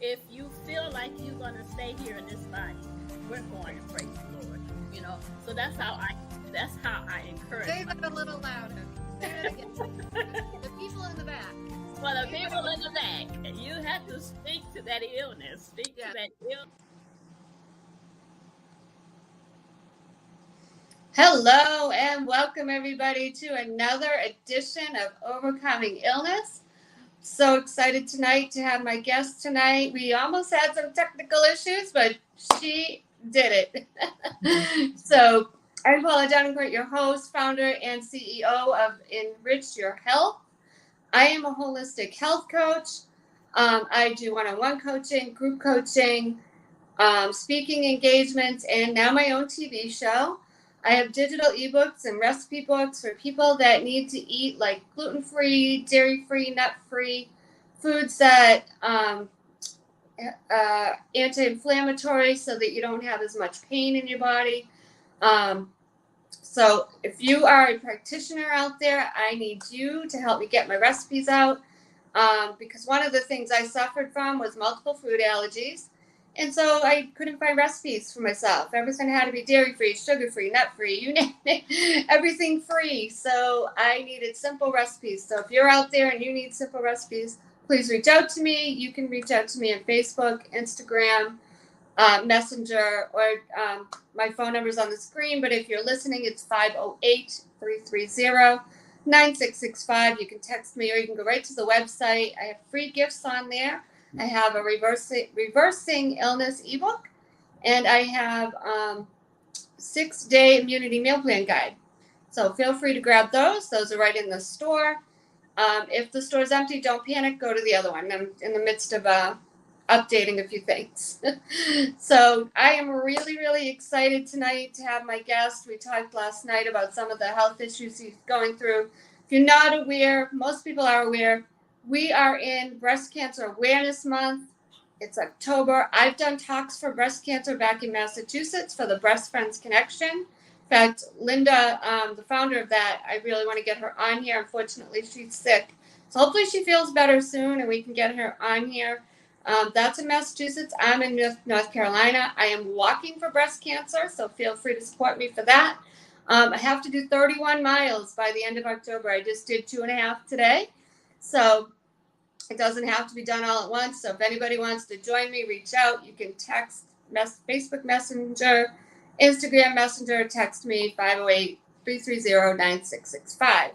if you feel like you're gonna stay here in this body, we're going to praise the Lord. You know, so that's how I encourage Say my. that a little louder. Say it again. The people in the back. For the people in the back, you have to speak to that illness. Speak to Yeah. that illness. Hello and welcome everybody to another edition of Overcoming Illness. So excited tonight to have my guest tonight. We almost had some technical issues, but she did it. So I'm Paula Denoncourt, your host, founder, and CEO of Enrich Your Health. I am a holistic health coach. I do one-on-one coaching, group coaching, speaking engagements, and now my own TV show. I have digital ebooks and recipe books for people that need to eat like gluten-free, dairy-free, nut-free foods that anti-inflammatory so that you don't have as much pain in your body. So if you are a practitioner out there, I need you to help me get my recipes out because one of the things I suffered from was multiple food allergies. And so I couldn't find recipes for myself. Everything had to be dairy-free, sugar-free, nut-free, you name it, everything free. So I needed simple recipes. So if you're out there and you need simple recipes, please reach out to me. You can reach out to me on Facebook, Instagram, Messenger, or my phone number is on the screen. But if you're listening, it's 508-330-9665. You can text me or you can go right to the website. I have free gifts on there. I have a reversing illness ebook, and I have 6-day immunity meal plan guide. So feel free to grab those. Those are right in the store. If the store's empty, don't panic. Go to the other one. I'm in the midst of updating a few things. So I am really, really excited tonight to have my guest. We talked last night about some of the health issues he's going through. If you're not aware, most people are aware, we are in Breast Cancer Awareness Month. It's October. I've done talks for breast cancer back in Massachusetts for the Breast Friends Connection. In fact, Linda, the founder of that, I really want to get her on here. Unfortunately, she's sick. So hopefully she feels better soon and we can get her on here. That's in Massachusetts. I'm in North Carolina. I am walking for breast cancer, so feel free to support me for that. I have to do 31 miles by the end of October. I just did 2.5 today. So it doesn't have to be done all at once. So if anybody wants to join me, reach out. You can text, Facebook Messenger, Instagram Messenger, text me 508-330-9665.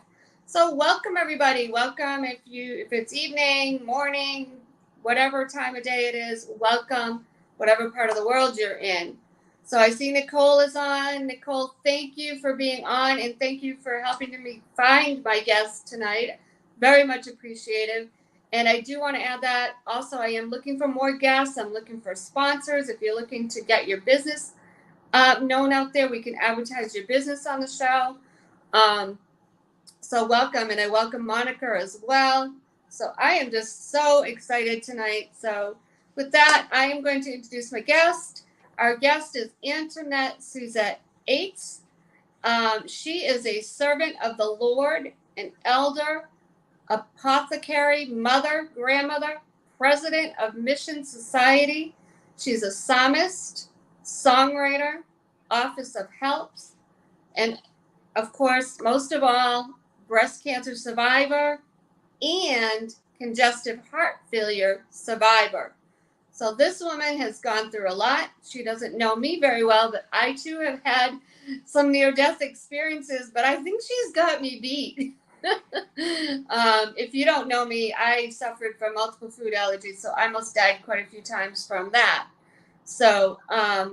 So welcome everybody. Welcome if it's evening, morning, whatever time of day it is, welcome, whatever part of the world you're in. So I see Nicole is on. Nicole, thank you for being on and thank you for helping me find my guest tonight. Very much appreciated. And I do want to add that also I am looking for more guests. I'm looking for sponsors. If you're looking to get your business known out there, we can advertise your business on the show. So welcome, and I welcome Monica as well. So I am just so excited tonight. So with that, I am going to introduce my guest. Our guest is Antoinette Suzette Ates. She is a servant of the Lord, an elder, apothecary, mother, grandmother, president of Mission Society. She's a psalmist, songwriter, office of helps, and of course, most of all, breast cancer survivor and congestive heart failure survivor. So this woman has gone through a lot. She doesn't know me very well, but I too have had some near-death experiences, but I think she's got me beat. If you don't know me, I suffered from multiple food allergies, so I almost died quite a few times from that. So I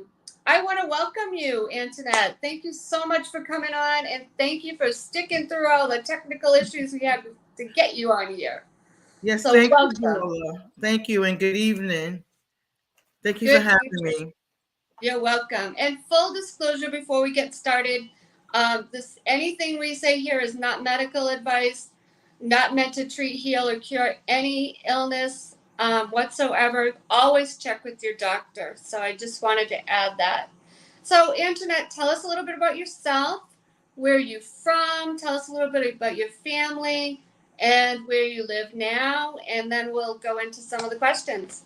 want to welcome you, Antoinette. Thank you so much for coming on, and thank you for sticking through all the technical issues we had to get you on here. Yes, So thank you, welcome. Paula. Thank you, and good evening. Thank you for Good. having me. You're welcome. And full disclosure before we get started, anything we say here is not medical advice, not meant to treat, heal, or cure any illness whatsoever. Always check with your doctor. So I just wanted to add that. So Antoinette, tell us a little bit about yourself. Where are you from? Tell us a little bit about your family and where you live now, and then we'll go into some of the questions.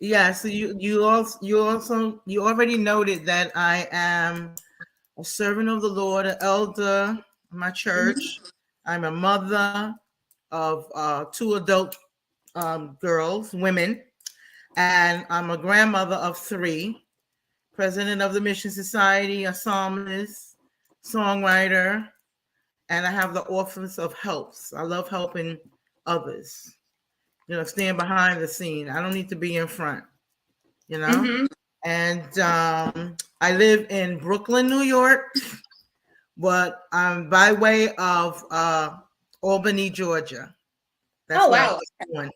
Yeah, so you already noted that I am a servant of the Lord, an elder in my Mhm. church. I'm a mother of two adult girls, women, and I'm a grandmother of three, president of the Mission Society, a psalmist, songwriter, and I have the office of helps. I love helping others. Stand behind the scene. I don't need to be in front, you know? Mhm. And I live in Brooklyn, New York, but I'm by way of Albany, Georgia. That's Oh where I wow. was born,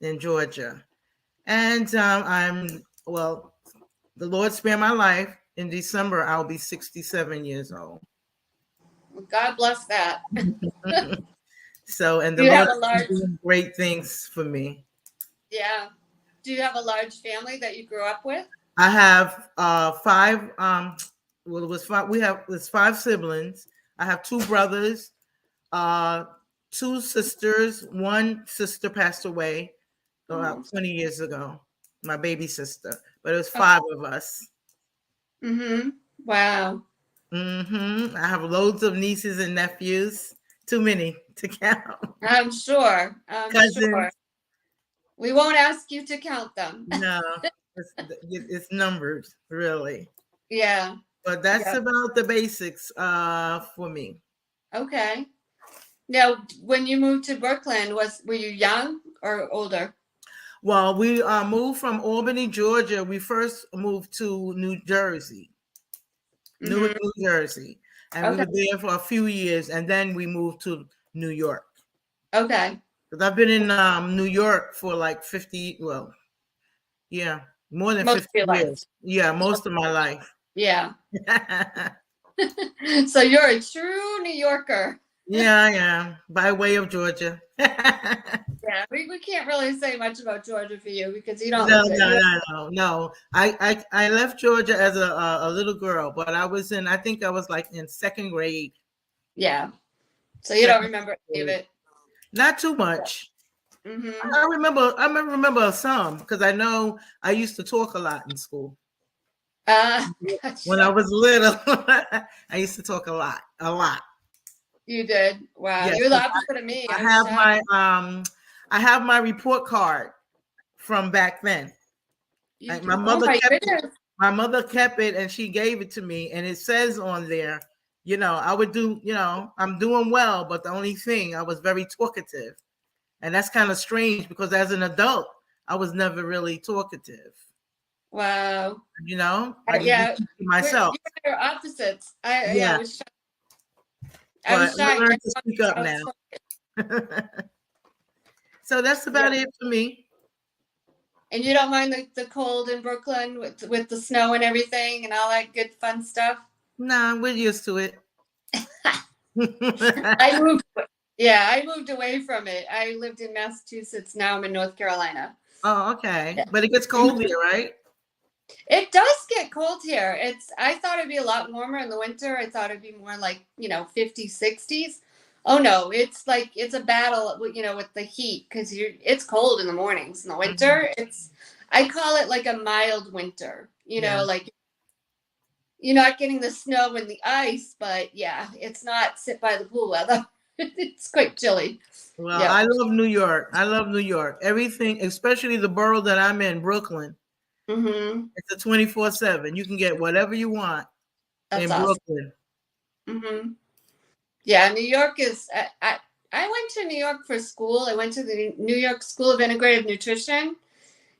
in Georgia. And well, the Lord spare my life. In December, I'll be 67 years old. Well, God bless that. So, and Do the you Lord have a is large? doing great things for me. Yeah. Do you have a large family that you grew up with? I have five. Well, it was five. There's five siblings. I have two brothers, uh, two sisters. One sister passed away Oh. about 20 years ago. My baby sister, but it was Oh. five of us. Mhm. Wow. I have loads of nieces and nephews. Too many to count. I'm sure. I'm sure. Cousins. We won't ask you to count them. No, it's numbered, really. Yeah. But that's Yeah. about the basics for me. Okay. Now, when you moved to Brooklyn, were you young or older? Well, we moved from Albany, Georgia. We first moved to New Jersey, Newark, Mhm. New Jersey, and we Okay. were there for a few years, and then we moved to New York. Okay. Because I've been in New York for like 50, well, yeah, more than Most of 50 your life. years. Yeah, most of my life. Yeah. So you're a true New Yorker. Yeah, I am, by way of Georgia. Yeah, we can't really say much about Georgia for you because you don't No, live there. no, no, no, no. I left Georgia as a little girl, but I think I was like in second grade. Yeah. So you don't Second remember any of grade. it. Not too much. Mm-hmm. I remember some because I know I used to talk a lot in school. When I Gotcha. was little, I used to talk a lot, a lot. You did. Wow. Yes, You're the 'cause opposite of me. I I was have shy. I have my report card from back then. You Like, my do. Oh mother my kept it. goodness. My mother kept it and she gave it to me, and it says on there, I would do, I'm doing well, but the only thing, I was very talkative. And that's kind of strange because as an adult, I was never really talkative. Wow. I just be Yeah. keeping myself. You're opposites. Yeah, I but was I shy. learned to speak up now. So that's Yeah. about it for me. And you don't mind the cold in Brooklyn with the snow and everything and all that good fun stuff? Nah, we're used to it. I moved Yeah, I moved away from it. I lived in Massachusetts. Now I'm in North Carolina. Oh, okay. Yeah. But it gets cold here, right? It does get cold here. I thought it'd be a lot warmer in the winter. I thought it'd be more like, 50s, 60s. Oh no, it's a battle, with the heat because it's cold in the mornings. In the Mhm. winter, I call it like a mild winter. Yeah. Like you're not getting the snow and the ice, but yeah, it's not sit by the pool weather. It's quite chilly. Well, Yeah. I love New York. I love New York. Everything, especially the borough that I'm in, Brooklyn. Mm-hmm. It's a 24/7. You can get whatever you want That's in awesome. Brooklyn. Mm-hmm. Yeah, New York is. I went to New York for school. I went to the New York School of Integrative Nutrition,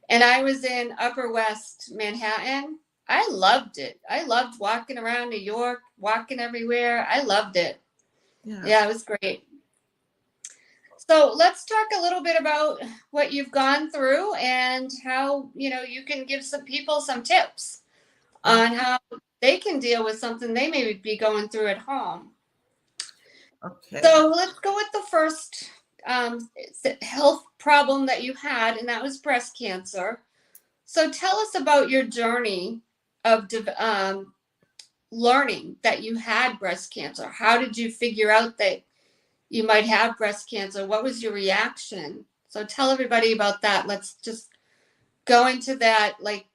and I was in Upper West Manhattan. I loved it. I loved walking around New York, walking everywhere. I loved it. Yeah. Yeah, it was great. So let's talk a little bit about what you've gone through and how you can give some people some tips on how they can deal with something they may be going through at home. Okay. So let's go with the first health problem that you had, and that was breast cancer. So tell us about your journey of learning that you had breast cancer. How did you figure out that you might have breast cancer? What was your reaction? So tell everybody about that. Let's just go into that, like,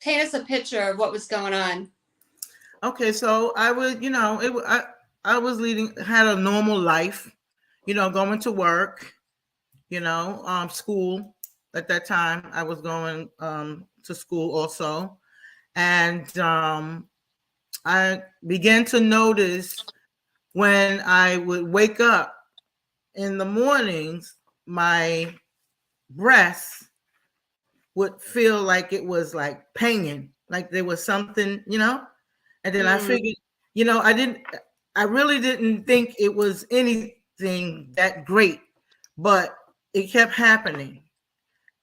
paint us a picture of what was going on. Okay, so I was, I was had a normal life, going to work, school at that time. I was going to school also. And I began to notice when I would wake up in the mornings, my breast would feel like it was like pinging, like there was something, And then I figured, I really didn't think it was anything that great, but it kept happening.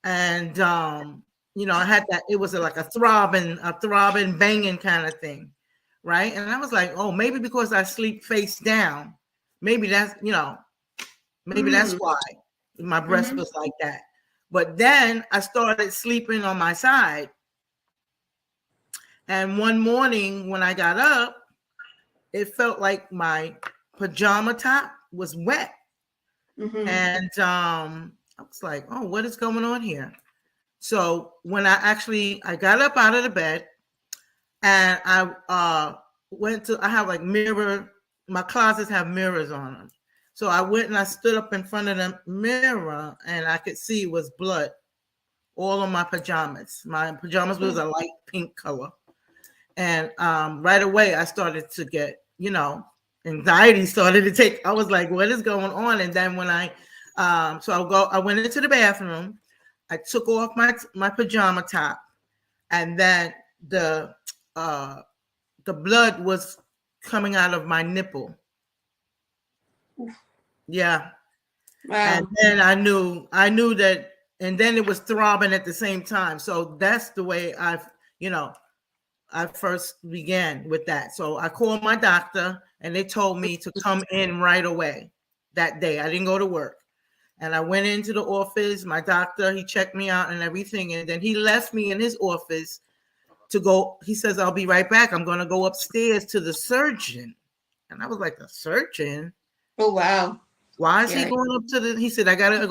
And, I had that, it was like a throbbing, banging kind of thing. Right. And I was like, oh, maybe because I sleep face down, maybe that's, maybe that's why my breast was like that. But then I started sleeping on my side. And one morning when I got up, it felt like my pajama top was wet. And I was like, oh, what is going on here? So when I got up out of the bed and I I have like my closets have mirrors on them. So I went and I stood up in front of the mirror and I could see it was blood all on my pajamas. My pajamas was a light pink color. And right away I started to get, anxiety started to take. I was like, what is going on? And then when I went into the bathroom, I took off my pajama top, and then the blood was coming out of my nipple. Yeah. Wow. And then I knew that, and then it was throbbing at the same time. So that's the way I first began with that. So I called my doctor and they told me to come in right away that day. I didn't go to work. And I went into the office. My doctor, he checked me out and everything. And then he left me in his office to go. He says, I'll be right back. I'm going to go upstairs to the surgeon. And I was like, the surgeon? Oh, wow. Why is he going up to he said, I want to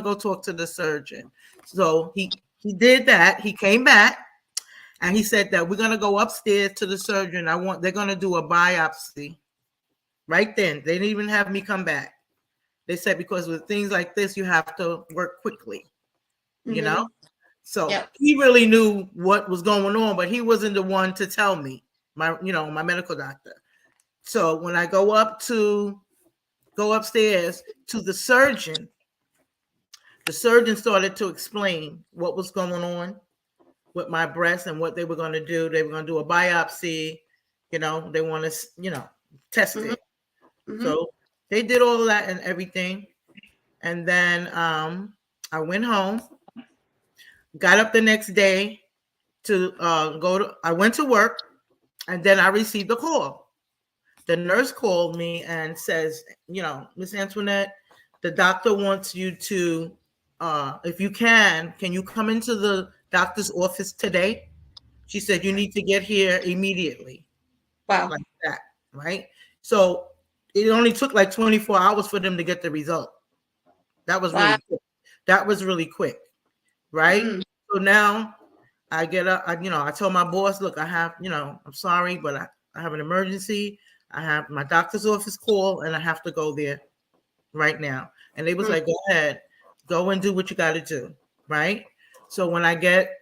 go talk to the surgeon. So he did that. He came back. And he said that we're going to go upstairs to the surgeon. They're going to do a biopsy right then. They didn't even have me come back. They said, because with things like this, you have to work quickly, So he really knew what was going on, but he wasn't the one to tell me, my medical doctor. So when I go upstairs to the surgeon started to explain what was going on with my breast and what they were going to do. They were going to do a biopsy, they want to, test it. So they did all of that and everything. And then I went home, got up the next day I went to work, and then I received a call. The nurse called me and says, Miss Antoinette, the doctor wants you to, if you can you come into the doctor's office today? She said, you need to get here immediately. Wow. Like that, right? So it only took like 24 hours for them to get the result. That was really quick. That was really quick, right? So now I get up, I told my boss, look, I have, I'm sorry, but I have an emergency. I have my doctor's office call and I have to go there right now. And they was like, go ahead, go and do what you got to do, right? So when I get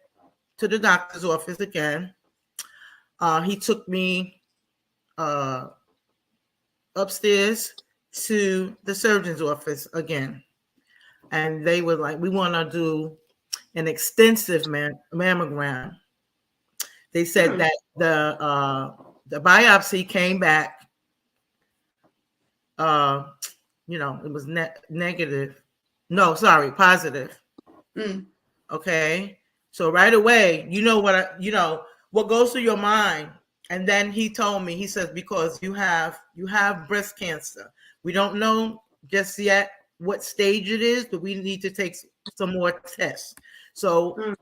to the doctor's office again, he took me upstairs to the surgeon's office again. And they were like, we want to do an extensive mammogram. They said that the biopsy came back, it was negative. No, sorry, positive. Okay. So right away, what goes through your mind. And then he told me, he says, because you have breast cancer. We don't know just yet what stage it is, but we need to take some more tests. So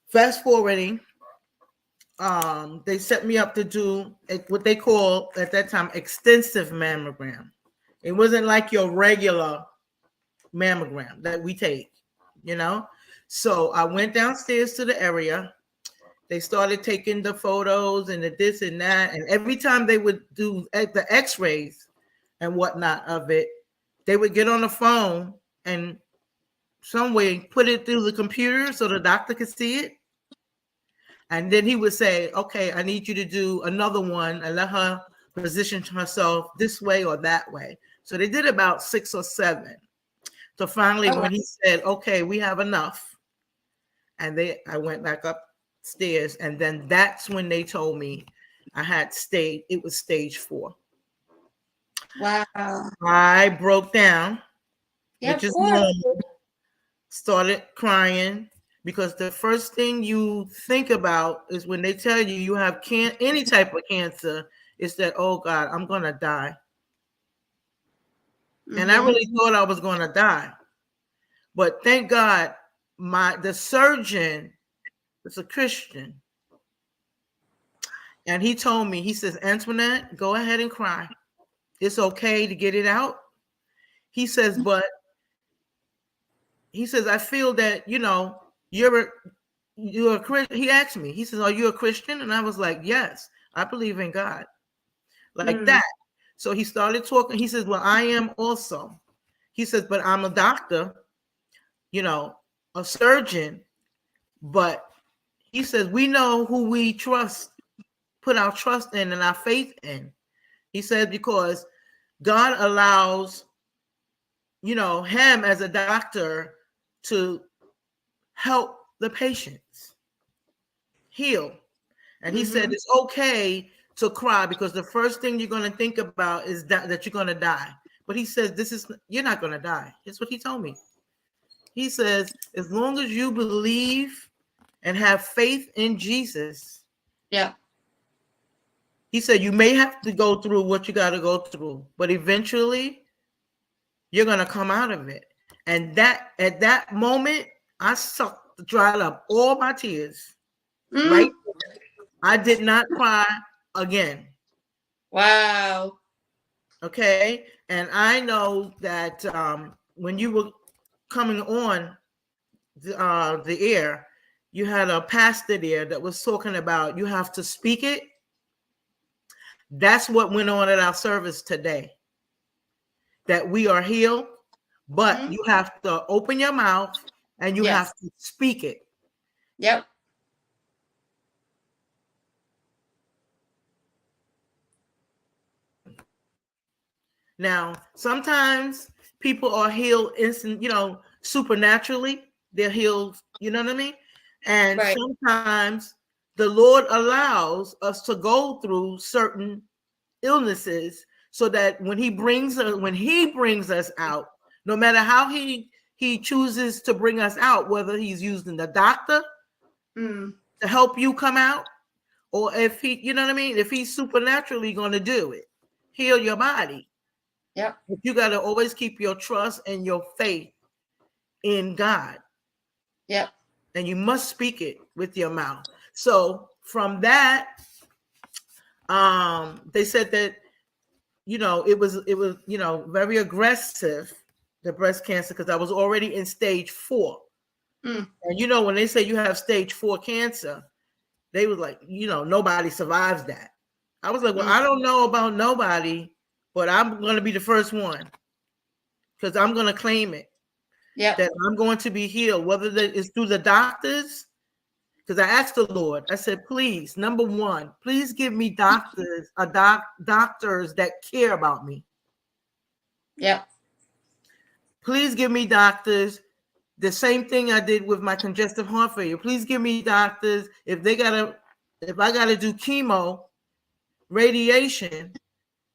fast forwarding, they set me up to do what they call at that time extensive mammogram. It wasn't like your regular mammogram that we take, you know. So I went downstairs to the area. They started taking the photos and the this and that. And every time they would do the x-rays and whatnot of it, they would get on the phone and some way put it through the computer so the doctor could see it. And then he would say, okay, I need you to do another one and let her position herself this way or that way. So they did about 6 or 7. So finally, when he said, okay, we have enough. And I went back upstairs. And then that's when they told me it was stage 4. Wow. I broke down, Yeah, which of is course. normal. Started crying because the first thing you think about is when they tell you you have any type of cancer, is that, oh God, I'm going to die. Mm-hmm. And I really thought I was going to die. But thank God, the surgeon is a Christian. And he told me, he says, Antoinette, go ahead and cry. It's okay to get it out. He says, but he says, I feel that, you're a Christian. He asked me, he says, are you a Christian? And I was like, yes, I believe in God. Like that. So he started talking. He says, well, I am also. He says, but I'm a doctor, a surgeon. But he says, we know who we put our trust in and our faith in. He said, because God allows, him as a doctor to help the patients heal. And he said, it's okay to cry because the first thing you're going to think about is that you're going to die. But he says, you're not going to die. That's what he told me. He says, as long as you believe and have faith in Jesus. Yeah. He said, you may have to go through what you got to go through, but eventually you're going to come out of it. And at that moment, I dried up all my tears. Right? I did not cry again. Wow. Okay. And I know that when you were coming on the air, you had a pastor there that was talking about you have to speak it. That's what went on at our service today. That we are healed, but you have to open your mouth and you have to speak it. Yep. Now, sometimes people are healed supernaturally. They're healed, you know what I mean? And sometimes the Lord allows us to go through certain illnesses so that when he brings us out, no matter how he chooses to bring us out, whether he's using the doctor to help you come out, or if he, you know what I mean? If he's supernaturally going to do it, heal your body. Yep. You got to always keep your trust and your faith in God. Yep. And you must speak it with your mouth. So from that, they said that, it was, very aggressive, the breast cancer, because I was already in stage 4. And, when they say you have stage 4 cancer, they was like, nobody survives that. I was like, well, I don't know about nobody, but I'm going to be the first one because I'm going to claim it. Yeah. That I'm going to be healed, whether it's through the doctors. Because I asked the Lord, I said, please, number one, please give me doctors that care about me. Yeah. Please give me doctors. The same thing I did with my congestive heart failure. Please give me doctors if I gotta do chemo, radiation,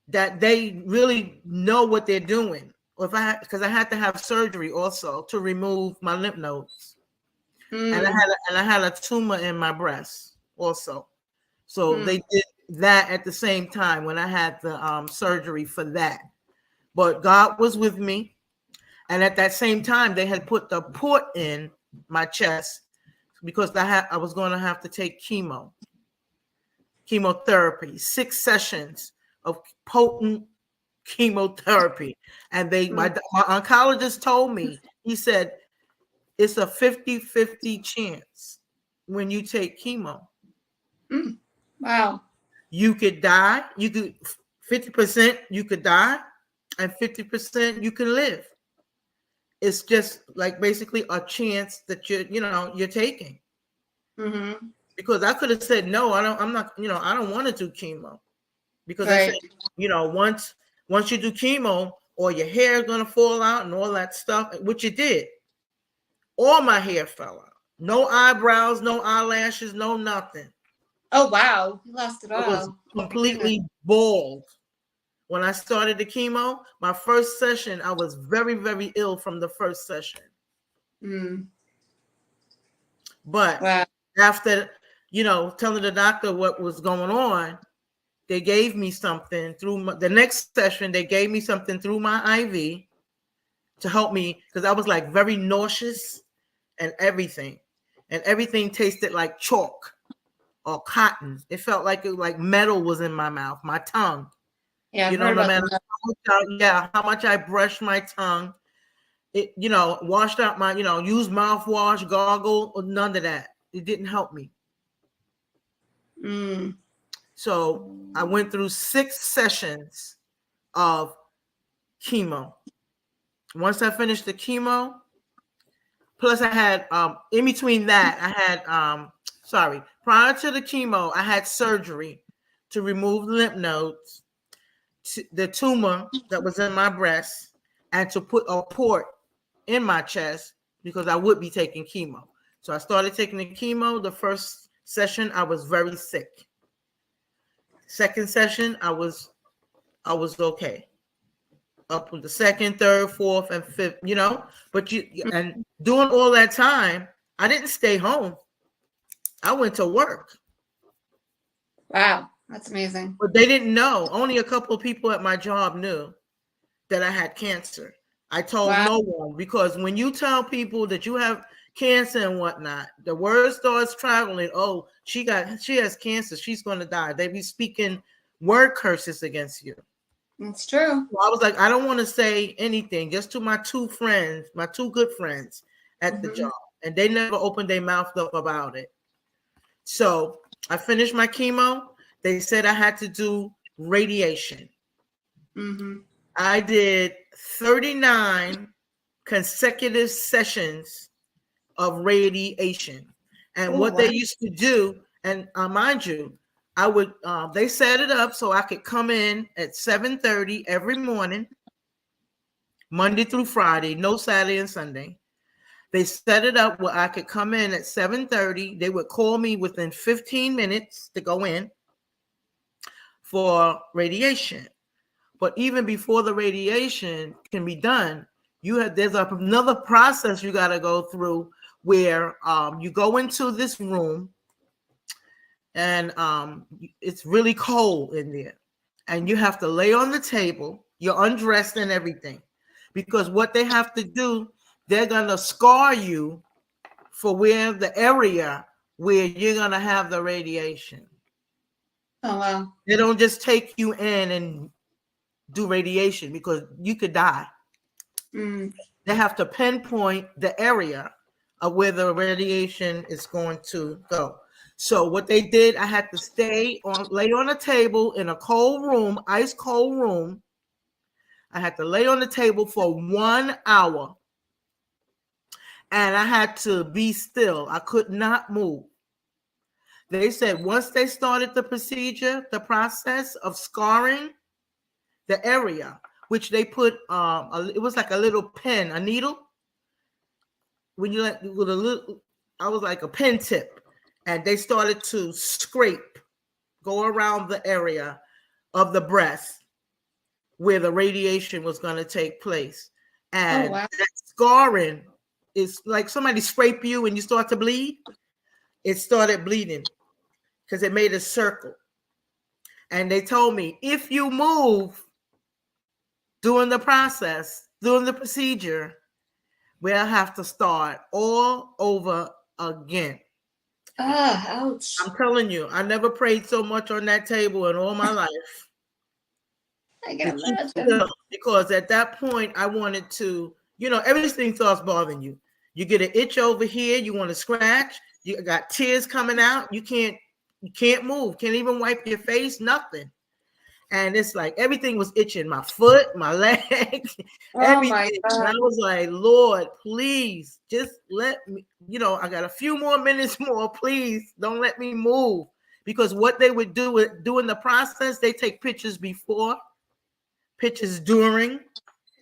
that they really know what they're doing. Or because I had to have surgery also to remove my lymph nodes, and I had a tumor in my breast also. So they did that at the same time when I had the surgery for that. But God was with me, and at that same time they had put the port in my chest because I was going to have to take chemotherapy, 6 sessions of potent chemotherapy. And my oncologist told me, he said, it's a 50-50 chance when you take chemo. Wow. You could die. You could 50% you could die, and 50% you can live. It's just like basically a chance that you're taking. Mm-hmm. Because I could have said no, I'm not, I don't want to do chemo. Because I said, once you do chemo, or your hair is gonna fall out and all that stuff, which it did. All my hair fell out. No eyebrows, no eyelashes, no nothing. Oh wow, you lost it all. I was completely bald. When I started the chemo, my first session, I was very, very ill from the first session. But after, telling the doctor what was going on, they gave me something through the next session. They gave me something through my IV to help me, because I was like very nauseous and everything tasted like chalk or cotton. It felt like metal was in my mouth, my tongue. Yeah, no matter how much I brushed my tongue, it washed out my used mouthwash, gargle, or none of that. It didn't help me. So I went through 6 sessions of chemo. Once I finished the chemo, plus I had in between that I had prior to the chemo I had surgery to remove lymph nodes, the tumor that was in my breast, and to put a port in my chest because I would be taking chemo. So I started taking the chemo. The first session I was very sick. Second session I was okay. Up with the second, third, fourth, and fifth, but and doing all that time, I didn't stay home. I went to work. Wow, that's amazing. But they didn't know. Only a couple of people at my job knew that I had cancer. I told no one, because when you tell people that you have cancer and whatnot, the word starts traveling. Oh, she has cancer. She's going to die. They be speaking word curses against you. It's true. So I was like, I don't want to say anything, just to my 2 friends, my 2 good friends at the job. And they never opened their mouth up about it. So I finished my chemo. They said I had to do radiation. I did 39 consecutive sessions of radiation. And what they used to do, and mind you, I would they set it up so I could come in at 7:30 every morning, Monday through Friday, no Saturday and Sunday. They set it up where I could come in at 7:30. They would call me within 15 minutes to go in for radiation. But even before the radiation can be done, there's another process you got to go through where you go into this room. And it's really cold in there, and you have to lay on the table. You're undressed and everything, because what they have to do, they're gonna scar you for the area where you're gonna have the radiation. Oh wow! They don't just take you in and do radiation, because you could die. They have to pinpoint the area of where the radiation is going to go. So what they did, I had to lay on a table in a cold room, ice cold room. I had to lay on the table for 1 hour, and I had to be still. I could not move. They said once they started the process of scarring the area, which they put, it was like a little pen, a needle. When you I was like a pen tip. And they started to go around the area of the breast where the radiation was going to take place. And that scarring is like somebody scrape you and you start to bleed. It started bleeding because it made a circle. And they told me, if you move during the procedure, we'll have to start all over again. Ouch. I'm telling you, I never prayed so much on that table in all my life. I can to keep imagine. still, because at that point I wanted to, everything starts bothering you. You get an itch over here, you want to scratch, you got tears coming out, you can't move, can't even wipe your face, nothing. And it's like everything was itching, my foot, my leg, Oh everything. my And I God. was like, Lord, please just let me, I got a few more minutes more, please don't let me move. Because what they would do during the process, they take pictures before, pictures during,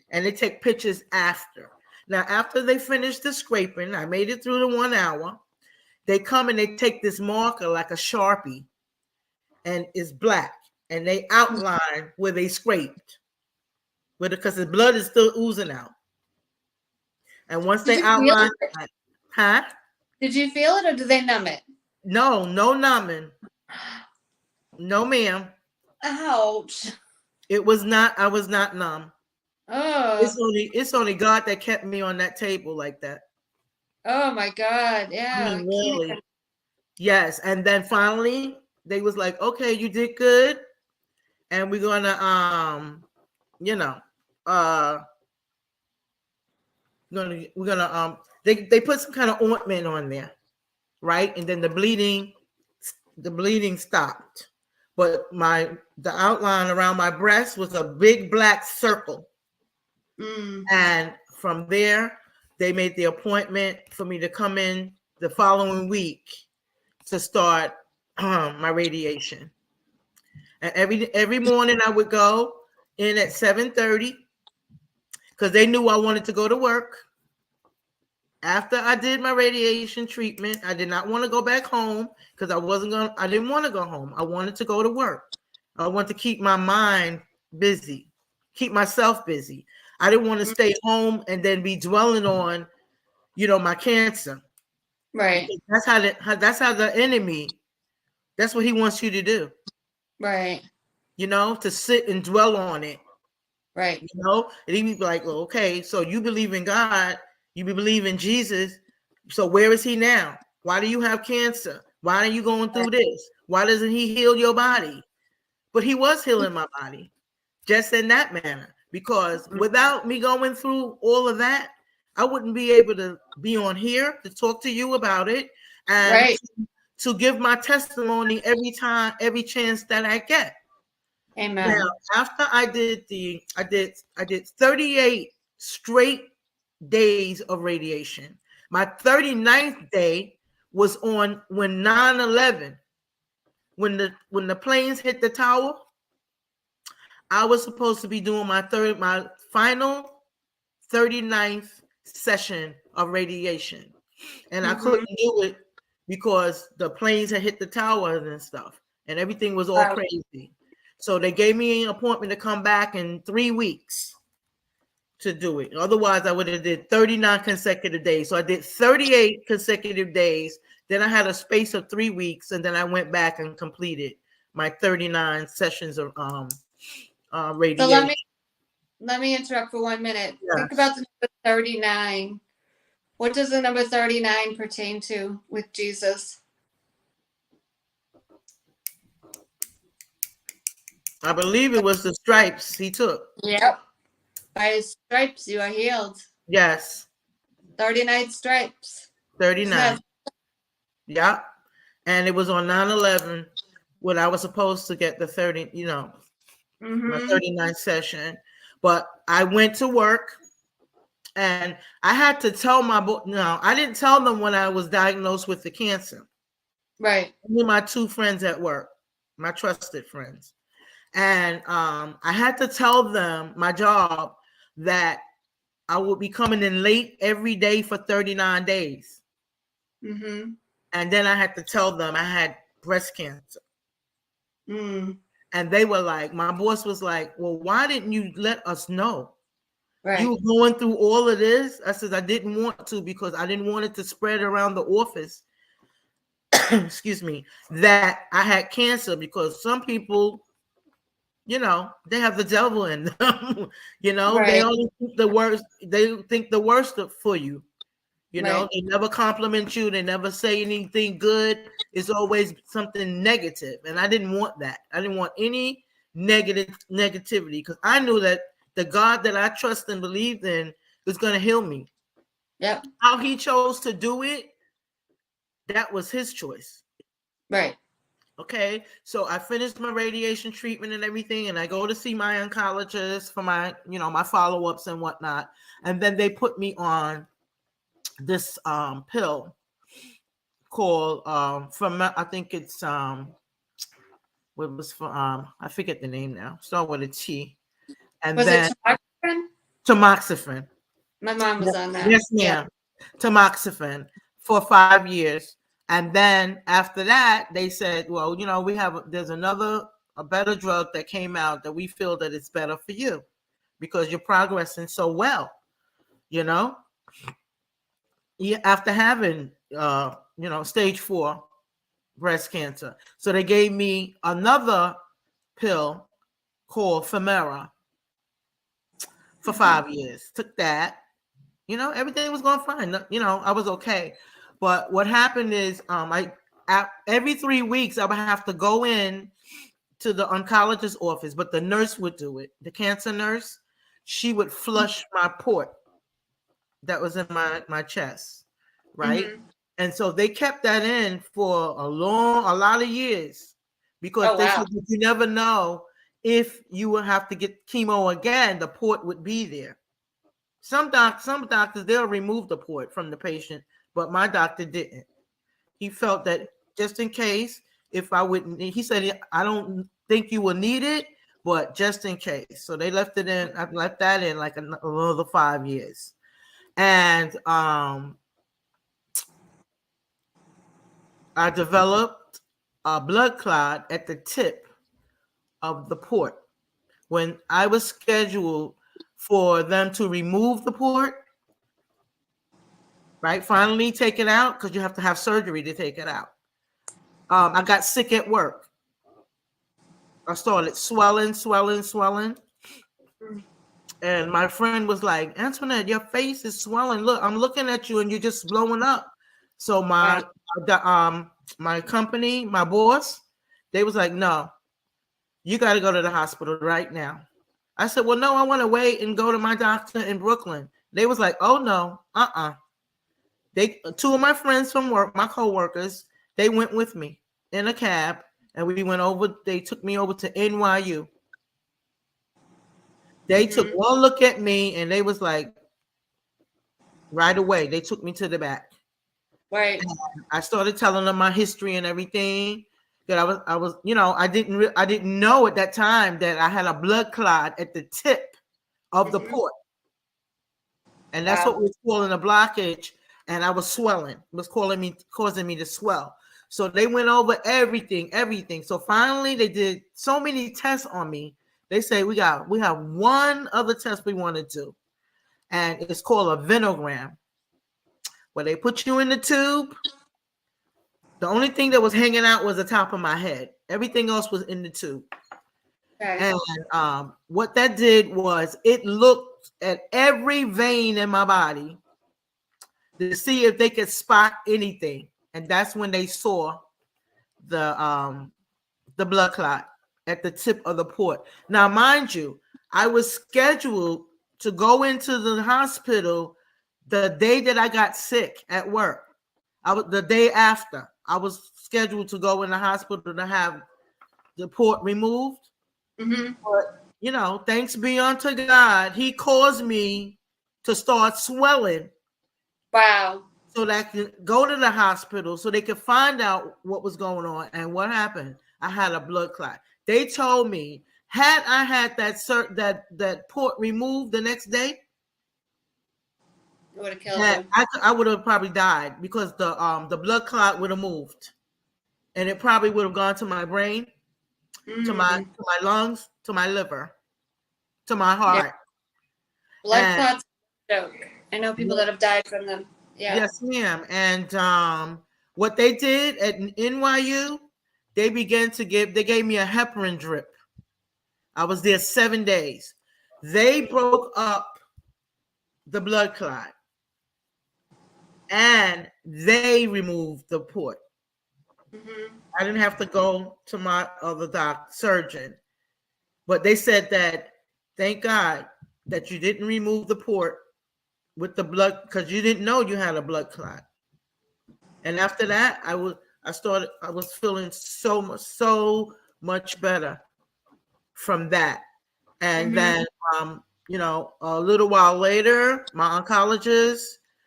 and they take pictures after. Now, after they finish the scraping, I made it through the 1 hour. They come and they take this marker like a Sharpie, and it's black, and they outline where they scraped, because the blood is still oozing out. And once Did they you feel outline, it? huh? Did you feel it or did they numb it? No numbing. No, ma'am. Ouch. It was not. I was not numb. Oh. It's only God that kept me on that table like that. Oh my God. I Yeah. mean, really. Yes. And then finally, they was like, "Okay, you did good, and we're gonna you know, we're gonna they put some kind of ointment on there, right? And then the bleeding stopped, but the outline around my breast was a big black circle. And from there, they made the appointment for me to come in the following week to start my radiation. And every morning I would go in at 7:30 because they knew I wanted to go to work. After I did my radiation treatment, I did not want to go back home because I didn't want to go home. I wanted to go to work. I wanted to keep my mind busy, keep myself busy. I didn't want to stay home and then be dwelling on, my cancer. Right. Because that's how the enemy, that's what he wants you to do. Right. To sit and dwell on it. Right. And he'd be like, well, okay, so you believe in God, you believe in Jesus. So where is he now? Why do you have cancer? Why are you going through this? Why doesn't he heal your body? But he was healing my body just in that manner, because without me going through all of that, I wouldn't be able to be on here to talk to you about it and Right. to give my testimony every chance that I get. Amen. Now, after I did 38 straight days of radiation. My 39th day was on when 9/11, when the planes hit the tower. I was supposed to be doing my final 39th session of radiation, and I couldn't do it because the planes had hit the towers and stuff, and everything was all crazy. So they gave me an appointment to come back in 3 weeks to do it. Otherwise, I would have did 39 consecutive days. So I did 38 consecutive days. Then I had a space of 3 weeks, and then I went back and completed my 39 sessions of radiation. So let me interrupt for 1 minute. Yes. Think about the number 39. What does the number 39 pertain to with Jesus? I believe it was the stripes he took. Yep. By his stripes you are healed. Yes. 39 stripes. 39. Yeah. And it was on 9/11 when I was supposed to get the 30, my 39th session. But I went to work and I had to tell I didn't tell them when I was diagnosed with the cancer. Right. Only my 2 friends at work, my trusted friends. And I had to tell them, my job, that I would be coming in late every day for 39 days. And then I had to tell them I had breast cancer. And they were like, my boss was like, well, why didn't you let us know? Right. You were going through all of this? I said, I didn't want to, because I didn't want it to spread around the office. Excuse me, that I had cancer, because some people, they have the devil in them. Right. They only think the worst. They think the worst for you. Right. They never compliment you. They never say anything good. It's always something negative. And I didn't want that. I didn't want any negativity, because I knew that the God that I trust and believed in was going to heal me. Yep. How he chose to do it, that was his choice. Right. Okay, so I finished my radiation treatment and everything, and I go to see my oncologist for my, my follow-ups and whatnot. And then they put me on this pill called from, I think it's what was for I forget the name now. Start with a T. And Was then it tamoxifen? tamoxifen. My mom was on that. Yes, ma'am. Tamoxifen for 5 years. And then after that, they said, well, there's a better drug that came out that we feel that it's better for you because you're progressing so well, after having, stage 4 breast cancer. So they gave me another pill called Femera for 5 years. Took that. Everything was going fine. I was okay. But what happened is, every 3 weeks I would have to go in to the oncologist's office, but the nurse would do it. The cancer nurse, she would flush my port that was in my chest, right? Mm-hmm. And so they kept that in for a lot of years because they said that you never know if you will have to get chemo again, the port would be there. Some doctors, they'll remove the port from the patient, but my doctor didn't. He felt that just in case, if I wouldn't, he said, I don't think you will need it, but just in case. So they left it in. I left that in like another 5 years. And I developed a blood clot at the tip of the port. When I was scheduled for them to remove the port, right? Finally take it out, because you have to have surgery to take it out. I got sick at work. I started swelling. And my friend was like, Antoinette, your face is swelling. Look, I'm looking at you and you're just blowing up. So my company, my boss, they was like, no, you got to go to the hospital right now. I said, well, no, I want to wait and go to my doctor in Brooklyn. They was like, oh, no, two of my friends from work, my coworkers, they went with me in a cab, and we went over. They took me over to NYU. They took one look at me, and they was like, right away, they took me to the back. Right. And I started telling them my history and everything. That I was, I didn't know at that time that I had a blood clot at the tip of the port, and that's what was calling a blockage. And I was swelling. It was causing me to swell. So they went over everything. So finally, they did so many tests on me. They say we have one other test we want to do, and it's called a venogram, where they put you in the tube. The only thing that was hanging out was the top of my head. Everything else was in the tube. Okay. And what that did was it looked at every vein in my body to see if they could spot anything. And that's when they saw the blood clot at the tip of the port. Now, mind you, I was scheduled to go into the hospital the day that I got sick at work. The day after, I was scheduled to go in the hospital to have the port removed. But, thanks be unto God, he caused me to start swelling. Wow. So that I could go to the hospital so they could find out what was going on. And what happened? I had a blood clot. They told me, had I had that port removed the next day, it would have killed you. I would have probably died, because the blood clot would have moved, and it probably would have gone to my brain, to my lungs, to my liver, to my heart. Yeah. Blood clots, joke. I know people that have died from them. Yeah. Yes, ma'am. And what they did at NYU, they gave me a heparin drip. I was there 7 days. They broke up the blood clot, and they removed the port. I didn't have to go to my other surgeon. But they said that thank God that you didn't remove the port with the blood because you didn't know you had a blood clot. And after that, I was feeling so much better from that. And then, a little while later, my oncologist,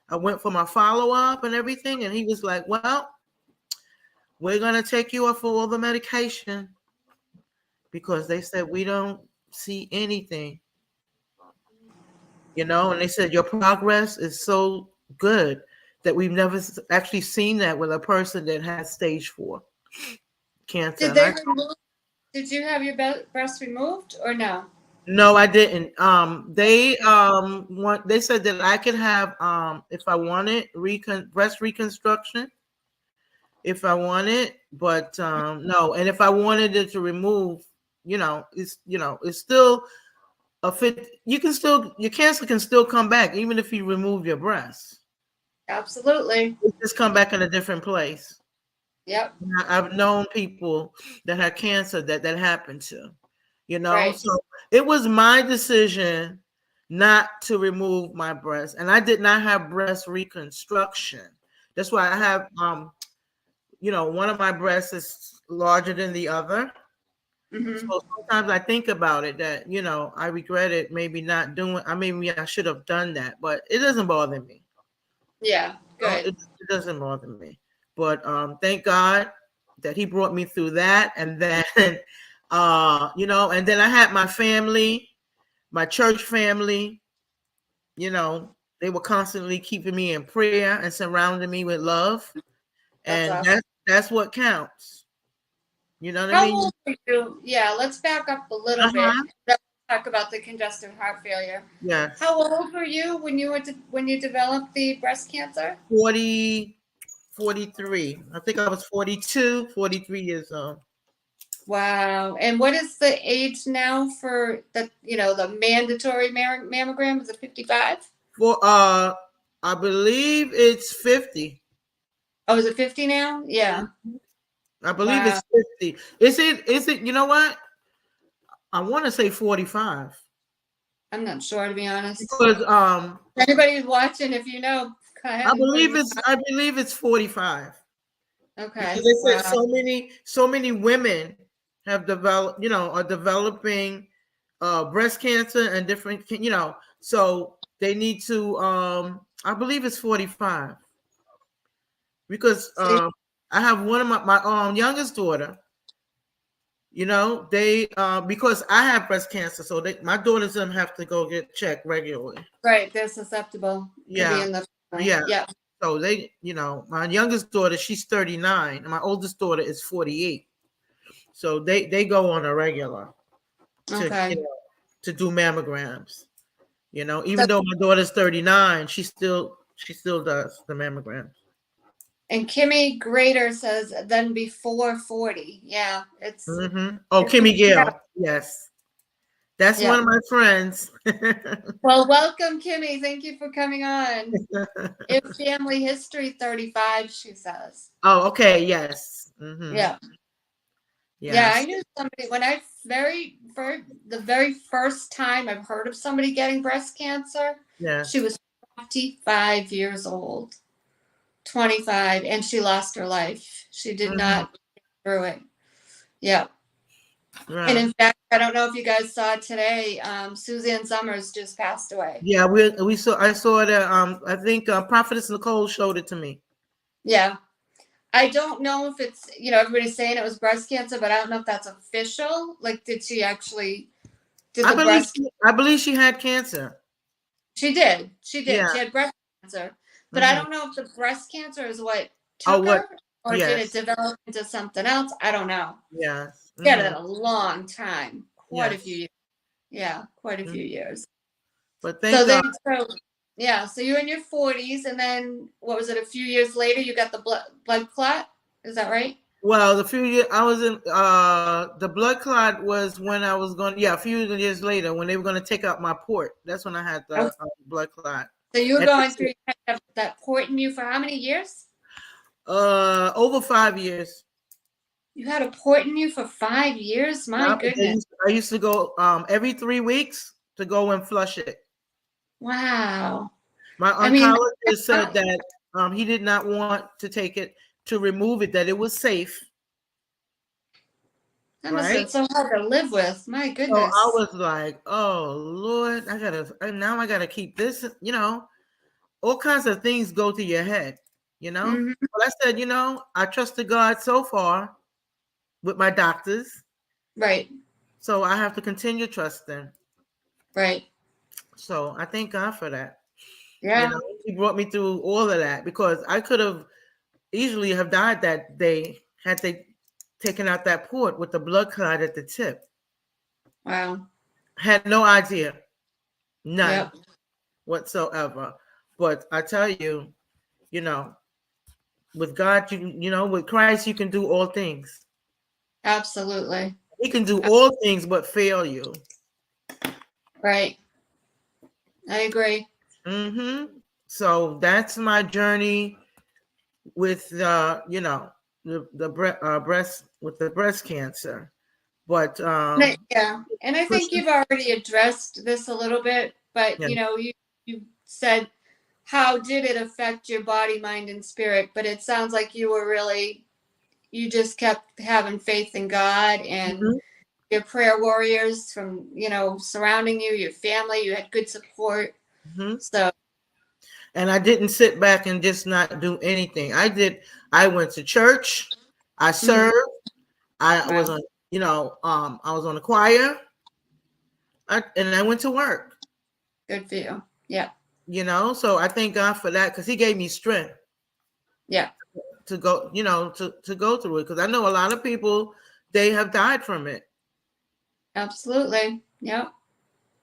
I went for my follow-up and everything. And he was like, well, we're going to take you off of all the medication because they said we don't see anything, and they said your progress is so good that we've never actually seen that with a person that has stage 4 cancer. Did you have your breast removed or no? No, I didn't. They said that I could have if I wanted breast reconstruction if I wanted, but no. And if I wanted it to remove, it's still a fit. Your cancer can still come back even if you remove your breast. Absolutely. It just come back in a different place. Yep. I've known people that had cancer that happened to, Right. So it was my decision not to remove my breast, and I did not have breast reconstruction. That's why I have, one of my breasts is larger than the other. Mm-hmm. So sometimes I think about it that, I regretted maybe not doing, I should have done that, but it doesn't bother me. Yeah, good. It doesn't bother me. But thank God that he brought me through that. And then, and then I had my family, my church family, they were constantly keeping me in prayer and surrounding me with love. That's And awesome. that's what counts. You know what I How mean? old are you? Yeah, let's back up a little bit. Then we'll talk about the congestive heart failure. Yes. How old were you when you developed the breast cancer? 43. I think I was 42, 43 years old. Wow. And what is the age now for the mandatory mammogram? Is it 55? For I believe it's 50. Oh, is it 50 now? Yeah. I believe Wow. it's 50. Is it, you know what? I want to say 45. I'm not sure, to be honest. Because Anybody who's watching, if you know, go ahead. I believe it's 45. Okay. Because they said Wow. so many women have developed, are developing breast cancer and different, so they need to I believe it's 45. Because I have one of my youngest daughter, they because I have breast cancer, so my daughters don't have to go get checked regularly. Right, they're susceptible to be in the family. Yeah. Yeah. So they, my youngest daughter, she's 39, and my oldest daughter is 48. So they go on a regular Okay. to do mammograms. Even though my daughter's 39, she still does the mammograms. And Kimmy Grader says then before 40. Yeah, it's Oh, Kimmy Gale. Yes. That's one of my friends. Well, welcome, Kimmy. Thank you for coming on. If family history 35, she says. Oh, okay. Yes. Yeah. Yeah, I knew somebody when the very first time I've heard of somebody getting breast cancer. Yeah. She was 25 years old. 25, and she lost her life. She did not get through it. Yeah. Right. And in fact, I don't know if you guys saw today, Suzanne Summers just passed away. Yeah, we saw. I saw that. I think Prophetess Nicole showed it to me. Yeah, I don't know if it's everybody's saying it was breast cancer, but I don't know if that's official. Like, did she actually? I believe she had cancer. She did. She did. Yeah. She had breast cancer, but I don't know if the breast cancer is what took her, or did it develop into something else? I don't know. Yes. She had it a long time, quite a few years. Yeah, quite a few years. But thank God. So you're in your 40s, and then what was it? A few years later, you got the blood clot. Is that right? Well, the few years I was in, the blood clot was when I was going. Yeah, a few years later, when they were going to take out my port. That's when I had the blood clot. So you were going through that port in you for how many years? Over 5 years. You had a port in you for 5 years? My Yeah, goodness. I used to go every 3 weeks to go and flush it. Wow. My I mean, oncologist said that he did not want to take it to remove it, that it was safe, that must have right? been so hard to live with. My So I goodness. was like, oh Lord, now I gotta keep this, all kinds of things go to your head, Hmm. But I said, I trusted God so far with my doctors, Right. so I have to continue trusting. Right. So I thank God for that. Yeah. He brought me through all of that because I could have easily have died that day had they taken out that port with the blood clot at the tip. Wow. Had no idea, none Yep. whatsoever. But I tell you, you know, with God, with Christ, you can do all things. Absolutely. He can do all things but fail you. Right. I agree. So that's my journey with the breast with the breast cancer. But Yeah. And I think Christian, you've already addressed this a little bit, but yeah. you said how did it affect your body, mind, and spirit? But it sounds like you just kept having faith in God and Mhm. your prayer warriors from, surrounding you, your family, you had good support. Mhm. So, And I didn't sit back and just not do anything. I went to church, I mhm. served, I was Wow, on, I was on the choir, and I went to work, good for you. Yeah, so I thank God for that because he gave me strength yeah, to go, to go through it. Because I know a lot of people, they have died from it. absolutely. Yep,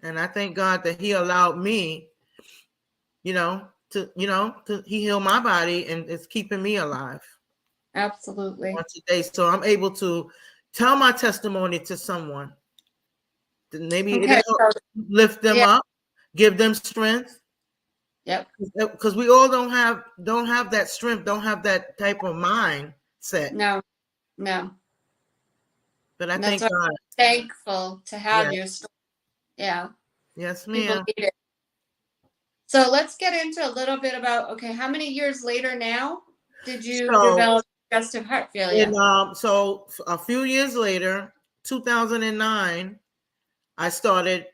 And I thank God that he allowed me, he healed my body and it's keeping me alive on absolutely. today. So I'm able to tell my testimony to someone. Maybe it'll Okay, help so lift them yeah, up, give them strength. yep, Because we all don't have that strength, don't have that type of mindset. no, no. But I And that's thank why God. I'm thankful to have Yeah. your story. Yeah, Yes, people ma'am. need it. So let's get into a little bit about, okay, how many years later now did you So develop congestive heart and failure? so a few years later, 2009, I started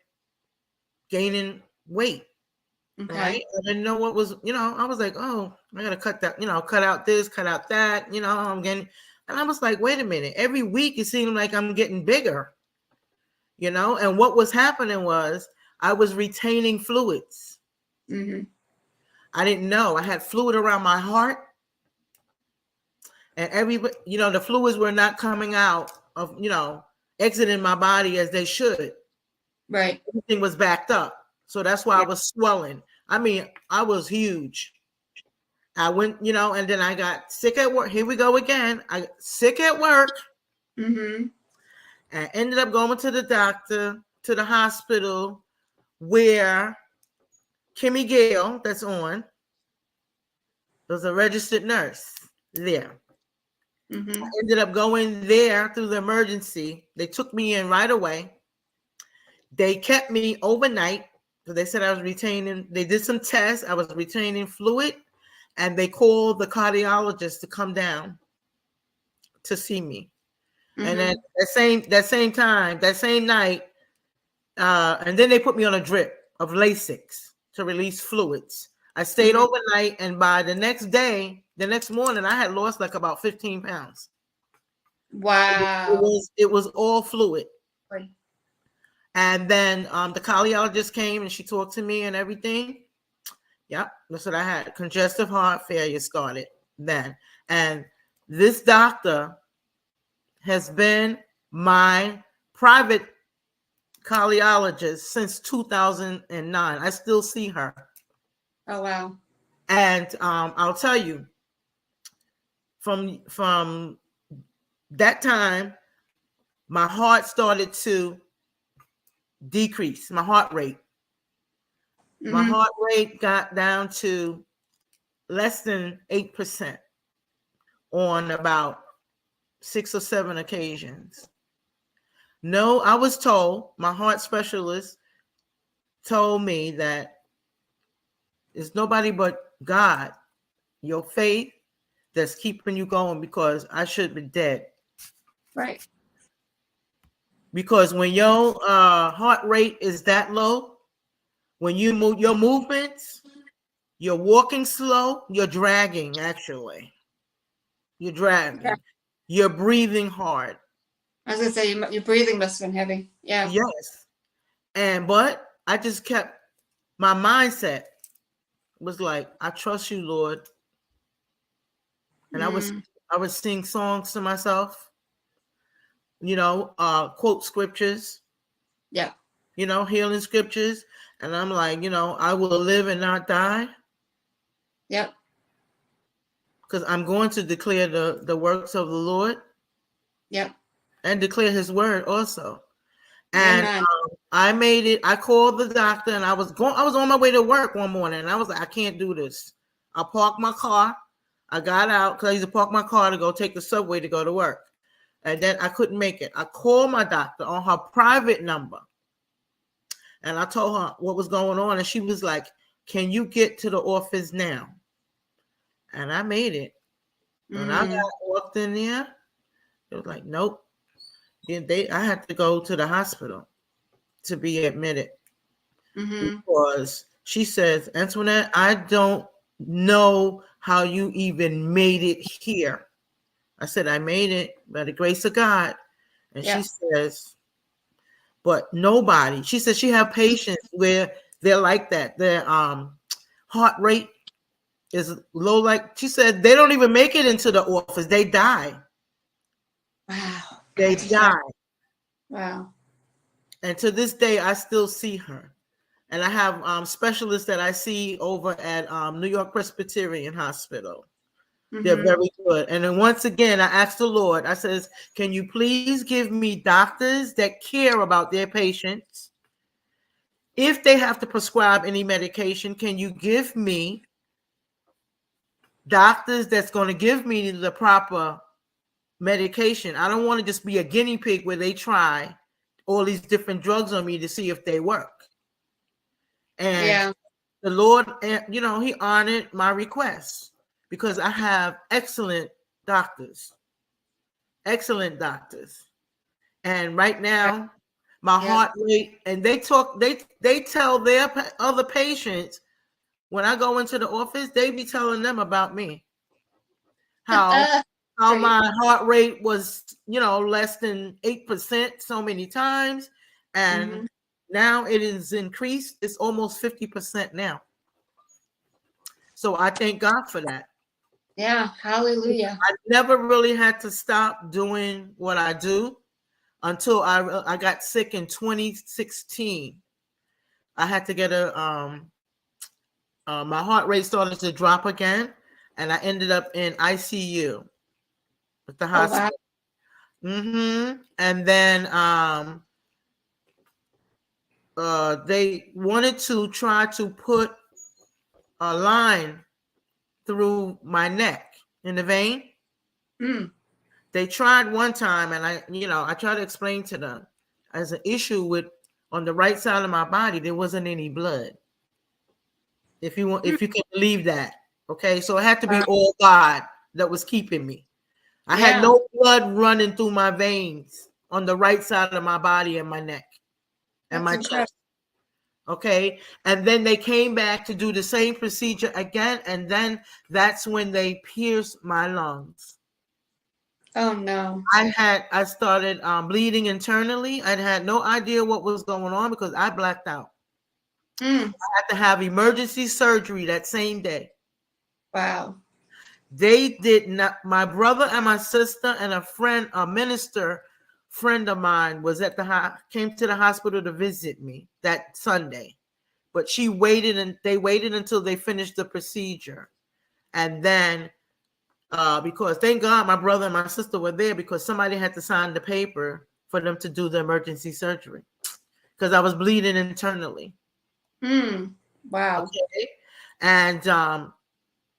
gaining weight. Right. Okay, I didn't know what was, I was like, oh, I gotta cut that, cut out this, cut out that, I'm getting, and I was like, wait a minute, every week it seemed like I'm getting bigger, and what was happening was I was retaining fluids. mm-hmm. I didn't know I had fluid around my heart, and the fluids were not coming out of, exiting my body as they should. Right, Everything was backed up. So that's why I yeah, was swelling. I mean, I was huge. I went, and then I got sick at work. Here we go again. I got sick at work mm-hmm. and ended up going to the doctor, to the hospital where Kimmy Gale, that's on, was a registered nurse there. I Mm-hmm. ended up going there through the emergency. They took me in right away. They kept me overnight because they said I was retaining, they did some tests. I was retaining fluid, and they called the cardiologist to come down to see me. And then Mm-hmm. that same night, and then they put me on a drip of Lasix to release fluids. I stayed Mm-hmm. overnight, and by the next morning, I had lost like about 15 pounds. Wow. It was all fluid. Right. And then the cardiologist came and she talked to me and everything. Yep, that's what I had. Congestive heart failure started then. And this doctor has been my private cardiologist since 2009. I still see her. Oh wow. And I'll tell you, from that time, my heart started to decrease, my heart rate. My Mm-hmm. heart rate got down to less than 8% on about 6 or 7 occasions. No, I was told, my heart specialist told me that it's nobody but God, your faith, that's keeping you going, because I should be dead. Right. Because when your heart rate is that low, when you move your movements, you're walking slow, you're dragging, actually. You're dragging. Yeah. You're breathing hard. I was gonna say your breathing must have been heavy. Yeah. Yes. But I just kept, my mindset was like, I trust you, Lord. And I would sing songs to myself, quote scriptures. Yeah. Healing scriptures. And I'm like, I will live and not die. Yep. Because I'm going to declare the works of the Lord. Yep. And declare his word also. And Amen. I made it. I called the doctor, and I was on my way to work one morning, and I was like, I can't do this. I parked my car. I got out because I used to park my car to go take the subway to go to work. And then I couldn't make it. I called my doctor on her private number. And I told her what was going on. And she was like, can you get to the office now? And I made it. When I walked in there, it was like, nope. I had to go to the hospital to be admitted. Because she says, Antoinette, I don't know how you even made it here. I said, I made it by the grace of God. And she says, but nobody, she said she have patients where they're like that. Their heart rate is low. Like she said, they don't even make it into the office. They die. Wow. They die. Wow. And to this day, I still see her. And I have specialists that I see over at New York Presbyterian Hospital. They're very good. And then once again, I asked the Lord, I says, can you please give me doctors that care about their patients? If they have to prescribe any medication, can you give me doctors that's going to give me the proper medication? I don't want to just be a guinea pig where they try all these different drugs on me to see if they work. And the Lord, he honored my request because I have excellent doctors. And right now, my heart rate, and they tell their other patients, when I go into the office, they be telling them about me. How my heart rate was, less than 8% so many times. And now it is increased. It's almost 50% now. So I thank God for that. Yeah. Hallelujah. I never really had to stop doing what I do until I got sick in 2016. I had to get my heart rate started to drop again, and I ended up in ICU at the hospital. And then they wanted to try to put a line through my neck in the vein. They tried one time, and I tried to explain to them as an issue with on the right side of my body, there wasn't any blood. If you can believe that. Okay, so it had to be all God that was keeping me. I had no blood running through my veins on the right side of my body and my neck and my chest. Okay, and then they came back to do the same procedure again, and then that's when they pierced my lungs. Oh no! I started bleeding internally. I had no idea what was going on because I blacked out. I had to have emergency surgery that same day. Wow. They did not. My brother and my sister and a minister friend of mine was came to the hospital to visit me that Sunday, but they waited until they finished the procedure. And then, because thank God my brother and my sister were there because somebody had to sign the paper for them to do the emergency surgery because I was bleeding internally. Wow. Okay. And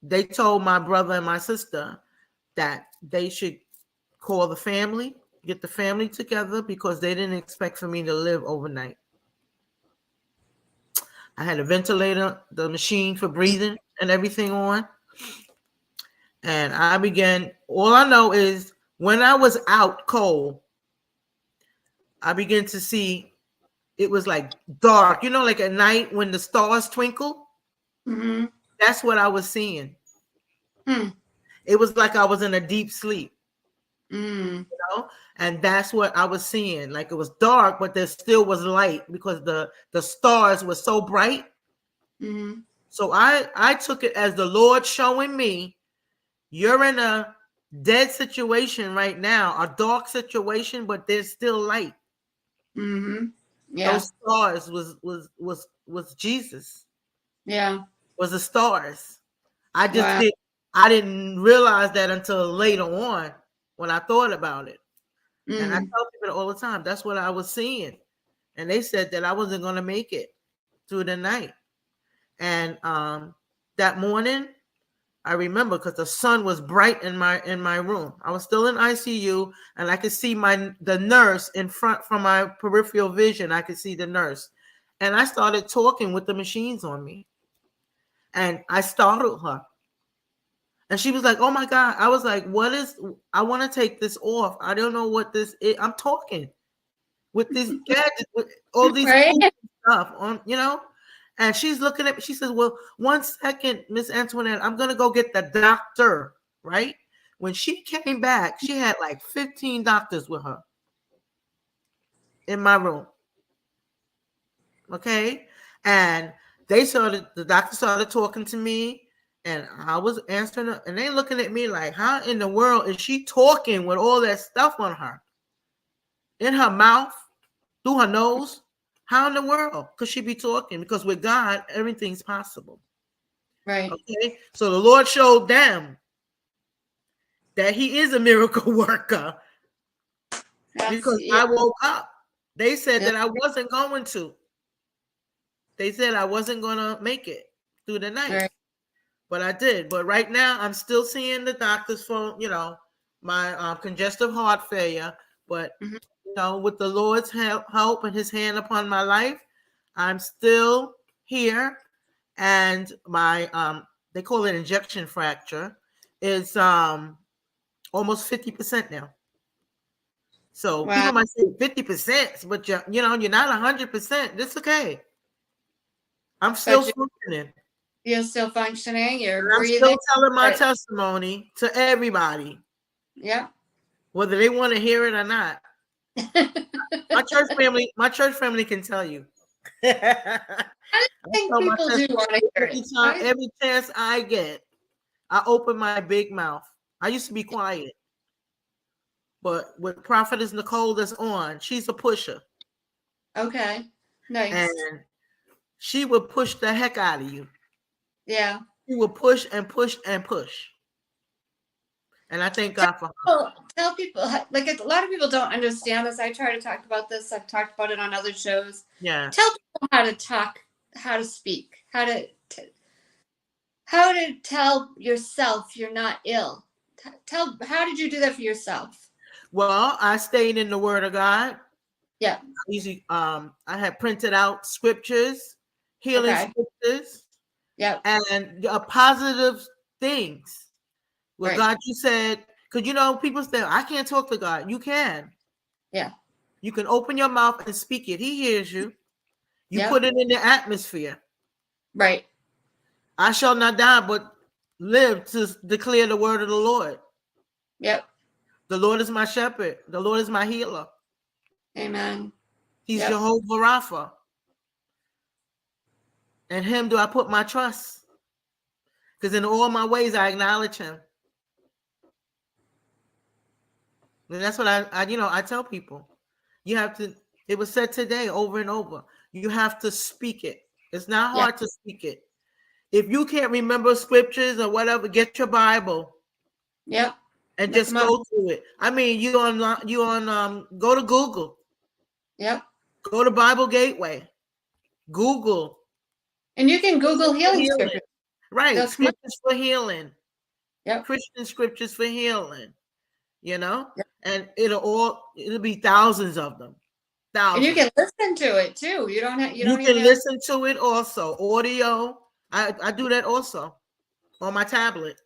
they told my brother and my sister that they should call the family, get the family together because they didn't expect for me to live overnight. I had a ventilator, the machine for breathing and everything on. And I began, all I know is when I was out cold, I began to see it was like dark, like at night when the stars twinkle. Mm-hmm. That's what I was seeing. Hmm. It was like I was in a deep sleep, Mm. and that's what I was seeing. Like it was dark, but there still was light because the stars were so bright. Mm-hmm. So I took it as the Lord showing me, you're in a dead situation right now, a dark situation, but there's still light. Mm-hmm. Yeah. Those stars was Jesus. Yeah. Was the stars. I just Wow. didn't realize that until later on when I thought about it. And I Mm. tell people all the time, that's what I was seeing. And they said that I wasn't going to make it through the night. And that morning, I remember because the sun was bright in my room. I was still in ICU, and I could see the nurse in front from my peripheral vision. I could see the nurse, and I started talking with the machines on me, and I startled her, and she was like, "Oh my God!" I was like, "What is? I want to take this off. I don't know what this is. I'm talking with these gadgets, with all these Right. cool stuff on, And she's looking at me. She says, "Well, 1 second, Miss Antoinette, I'm gonna go get the doctor." Right? When she came back, she had like 15 doctors with her in my room. Okay, and the doctor started talking to me, and I was answering her, and they looking at me like, "How in the world is she talking with all that stuff on her, in her mouth, through her nose? How in the world could she be talking? Because with God, everything's possible." Right. Okay, so the Lord showed them that He is a miracle worker because I woke up. They said that I wasn't going to. They said I wasn't going to make it through the night, Right. but I did. But right now, I'm still seeing the doctors for my congestive heart failure. But with the Lord's help and His hand upon my life, I'm still here. And my they call it injection fracture is almost 50% now. So people might say 50%, but you're not 100%. That's okay. I'm still functioning. You're still functioning. You're I'm breathing. still telling my testimony to everybody. Yeah. Whether they want to hear it or not. My church family can tell you. I think people do want to hear it. Every chance I get, I open my big mouth. I used to be quiet. But with Prophetess Nicole that's on, she's a pusher. Okay. Nice. And she would push the heck out of you. Yeah. She would push and push and push. And I thank God for her. Tell people, like a lot of people don't understand this. I try to talk about this. I've talked about it on other shows. Yeah. Tell people how to talk, how to speak, how to tell yourself you're not ill. How did you do that for yourself? Well, I stayed in the Word of God. Yeah. I had printed out scriptures, healing scriptures. Yeah. And positive things. Well, God, you said, because people say, I can't talk to God. You can. Yeah. You can open your mouth and speak it. He hears you. You put it in the atmosphere. Right. I shall not die, but live to declare the word of the Lord. Yep. The Lord is my shepherd. The Lord is my healer. Amen. He's Jehovah Rapha. In Him do I put my trust. Because in all my ways, I acknowledge Him. And that's what I tell people. You have to, it was said today over and over. You have to speak it. It's not hard to speak it. If you can't remember scriptures or whatever, get your Bible. Yep. And just go through it. I mean, go to Google. Yep. Go to Bible Gateway. Google. And you can Google healing scriptures. Right. Scriptures for healing. Yep. Christian scriptures for healing. and it'll be thousands of them. And you Thousands. can listen to it too. You don't You even can have, listen to it also. Audio. I do that also on my tablet.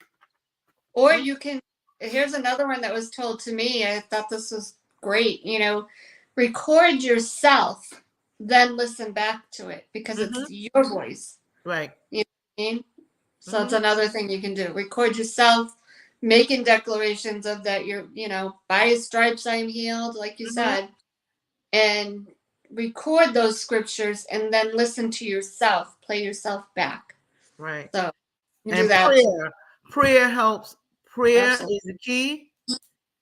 or you can, here's another one that was told to me. I thought this was great. Record yourself, then listen back to it because it's your voice. Right. You know what I mean? So it's another thing you can do. Record yourself making declarations of that you're, by his stripes I am healed, like you said, and record those scriptures and then listen to yourself, play yourself back. Right. So you and do that. prayer helps. Prayer Absolutely. is the key.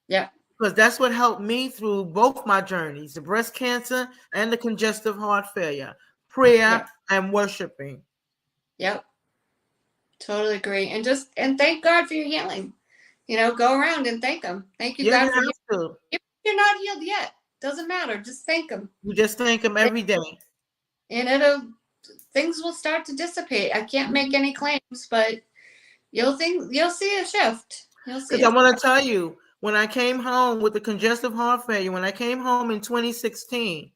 Yeah. Because that's what helped me through both my journeys, the breast cancer and the congestive heart failure. Prayer and worshiping. Yep. Totally agree. And thank God for your healing. Go around and thank him. Thank you, God, for healing. If you're not healed yet, doesn't matter. Just thank him. You just thank him every day. And things will start to dissipate. I can't make any claims, but you'll see a shift. Because I want to tell you, when I came home with the congestive heart failure, when I came home in 2016,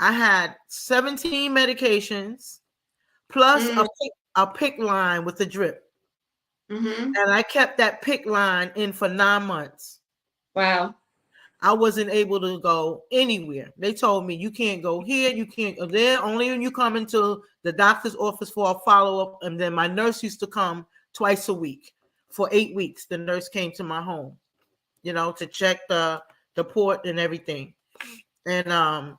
I had 17 medications plus a PICC line with the drip. And I kept that PICC line in for 9 months. Wow. I wasn't able to go anywhere. They told me, you can't go here, you can't go there. Only when you come into the doctor's office for a follow-up. And then my nurse used to come twice a week for 8 weeks. The nurse came to my home, to check the port and everything. And,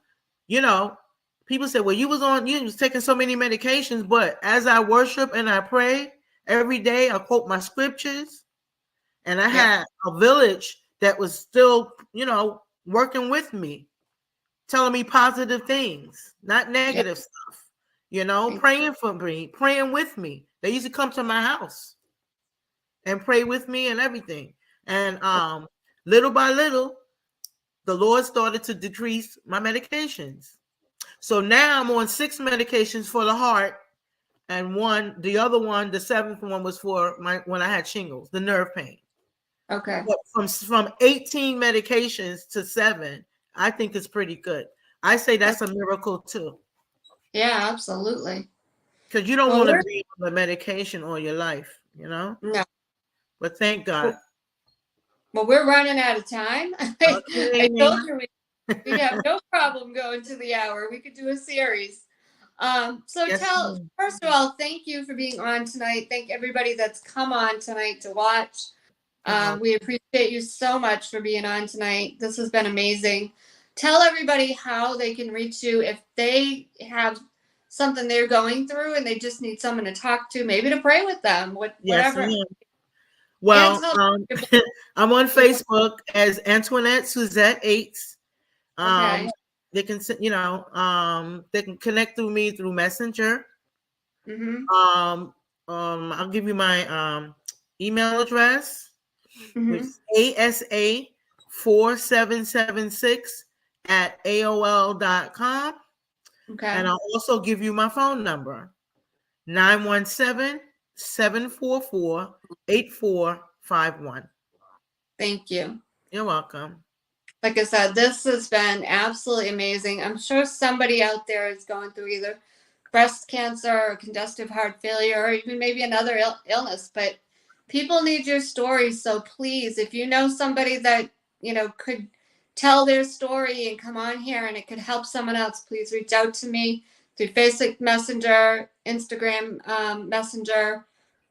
people said, well, you was taking so many medications. But as I worship and I pray every day, I quote my scriptures. And I had a village that was still, working with me, telling me positive things, not negative stuff, praying for me, praying with me. They used to come to my house and pray with me and everything. And little by little, the Lord started to decrease my medications. So now I'm on 6 medications for the heart. And the other one, the 7th one was for when I had shingles, the nerve pain. Okay. But from 18 medications to 7, I think it's pretty good. I say that's a miracle too. Yeah, absolutely. Because you don't want to be on the medication all your life, No. But thank God. Well, we're running out of time. Okay, I told you we'd have no problem going to the hour. We could do a series. First of all, thank you for being on tonight. Thank everybody that's come on tonight to watch. We appreciate you so much for being on tonight. This has been amazing. Tell everybody how they can reach you if they have something they're going through and they just need someone to talk to, maybe to pray with them, whatever. Well, I'm on Facebook as Antoinette Suzette Eights. Okay. They can, they can connect through me through Messenger. I'll give you my email address, which is asa4776@aol.com. Okay. And I'll also give you my phone number, 917-744-8451. Thank you. You're welcome. Like I said, this has been absolutely amazing. I'm sure somebody out there is going through either breast cancer or congestive heart failure or even maybe another illness, but people need your stories. So please, if you know somebody that, could tell their story and come on here and it could help someone else, please reach out to me through Facebook Messenger, Instagram Messenger,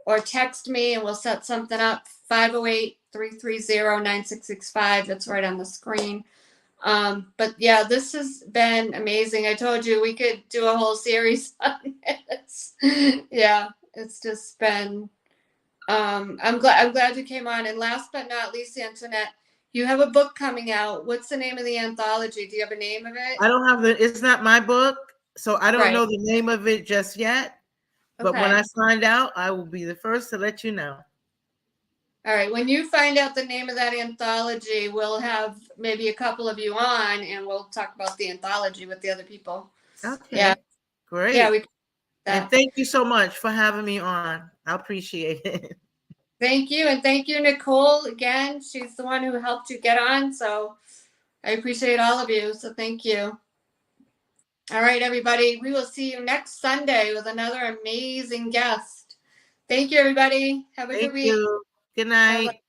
or text me and we'll set something up. 508-330-9665. That's right on the screen. But yeah, this has been amazing. I told you we could do a whole series on this. Yeah, it's just been I'm glad you came on. And last but not least, Antoinette, you have a book coming out. What's the name of the anthology? Do you have a name of it? I don't have it's not my book, so I don't know the name of it just yet. But when I find out, I will be the first to let you know. All right. When you find out the name of that anthology, we'll have maybe a couple of you on and we'll talk about the anthology with the other people. Okay. Yeah. Great. Yeah. And thank you so much for having me on. I appreciate it. Thank you. And thank you, Nicole. Again, she's the one who helped you get on. So I appreciate all of you. So thank you. All right, everybody. We will see you next Sunday with another amazing guest. Thank you, everybody. Have a good Thank week. you. Good night. Bye-bye.